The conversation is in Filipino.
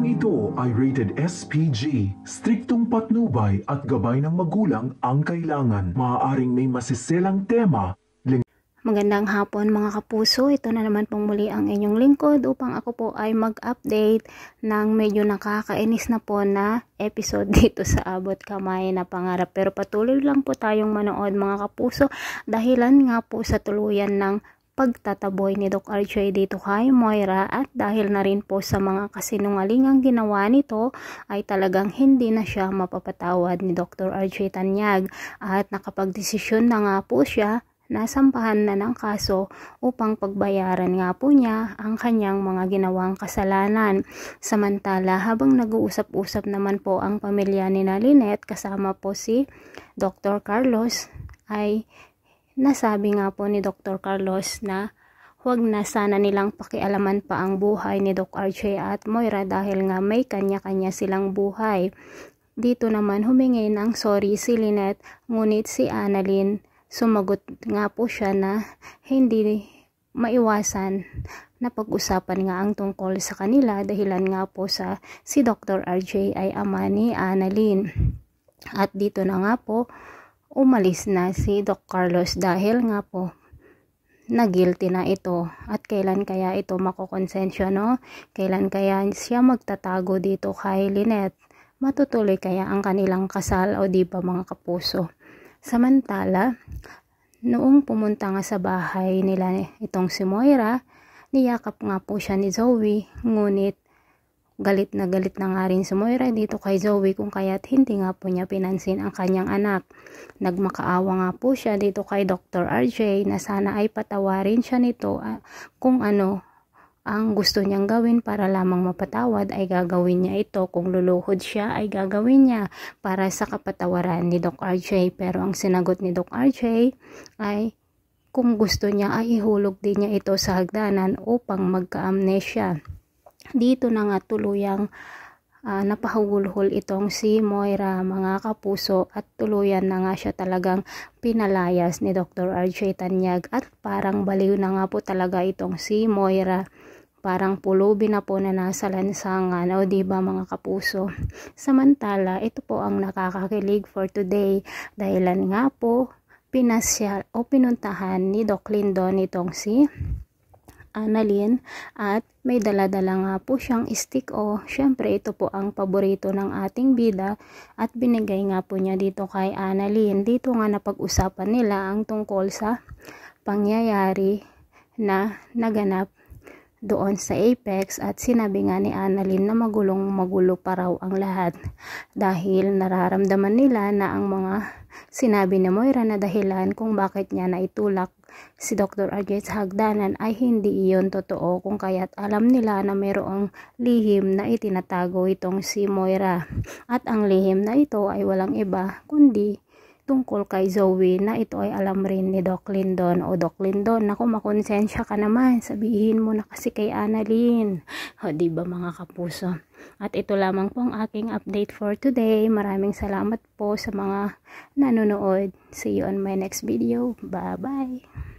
Programang ito ay rated SPG. Striktong patnubay at gabay ng magulang ang kailangan. Maaaring may masiselang tema. Magandang hapon mga kapuso, ito na naman pong muli ang inyong lingkod upang ako po ay mag-update ng medyo nakakainis na po na episode dito sa Abot Kamay na Pangarap. Pero patuloy lang po tayong manood mga kapuso dahilan nga po sa tuluyan ng pagtataboy ni Doc RJ dito kay Moira at dahil na rin po sa mga kasinungalingang ginawa nito ay talagang hindi na siya mapapatawad ni Dr. RJ Tanyag at nakapagdesisyon na nga po siya nasampahan na ng kaso upang pagbayaran nga po niya ang kanyang mga ginawang kasalanan. Samantala, habang nag-uusap-usap naman po ang pamilya ni Lynette kasama po si Dr. Carlos, ay nasabi nga po ni Dr. Carlos na huwag na sana nilang pakialaman pa ang buhay ni Doc RJ at Moira dahil nga may kanya-kanya silang buhay. Dito naman humingi ng sorry si Lynette, ngunit si Annalyn sumagot nga po siya na hindi maiwasan na pag-usapan nga ang tungkol sa kanila dahilan nga po sa si Dr. RJ ay ama ni Annalyn. At dito na nga po umalis na si Doc Carlos dahil nga po na-guilty na ito. At kailan kaya ito makokonsensya, no? Kailan kaya siya magtatago dito kay Lynette? Matutuloy kaya ang kanilang kasal o di ba mga kapuso? Samantala, noong pumunta nga sa bahay nila itong si Moira, niyakap nga po siya ni Zoe, ngunit galit na nga rin si Moira dito kay Zoe kung kaya't hindi nga po niya pinansin ang kanyang anak. Nagmakaawa nga po siya dito kay Dr. RJ na sana ay patawarin siya nito kung ano ang gusto niyang gawin para lamang mapatawad ay gagawin niya ito. Kung luluhod siya ay gagawin niya para sa kapatawaran ni Doc RJ. Pero ang sinagot ni Doc RJ ay kung gusto niya ay ihulog din niya ito sa hagdanan upang magka-amnesia. Dito na nga tuluyang napahulhol itong si Moira mga kapuso at tuluyan na nga siya talagang pinalayas ni Dr. RJ Tanyag at parang baliw na nga po talaga itong si Moira. Parang pulubi na po na nasa lansangan o diba mga kapuso. Samantala, ito po ang nakakakilig for today dahilan nga po pinasyal o pinuntahan ni Doc Lindon itong si Annalyn at may dala-dala nga po siyang stick o syempre ito po ang paborito ng ating bida at binigay nga po niya dito kay Annalyn. Dito nga napag-usapan nila ang tungkol sa pangyayari na naganap doon sa Apex at sinabi nga ni Annalyn na magulo pa raw ang lahat dahil nararamdaman nila na ang mga sinabi ni Moira na dahilan kung bakit niya naitulak si Dr. RJ sa hagdanan ay hindi iyon totoo kung kaya't alam nila na mayroong lihim na itinatago itong si Moira at ang lihim na ito ay walang iba kundi tungkol kay Zoe na ito ay alam rin ni Doc Lindon. O Doc Lindon, naku makonsensya ka naman, sabihin mo na kasi kay Annalyn. O diba mga kapuso? At ito lamang po ang aking update for today. Maraming salamat po sa mga nanonood. See you on my next video. Bye bye!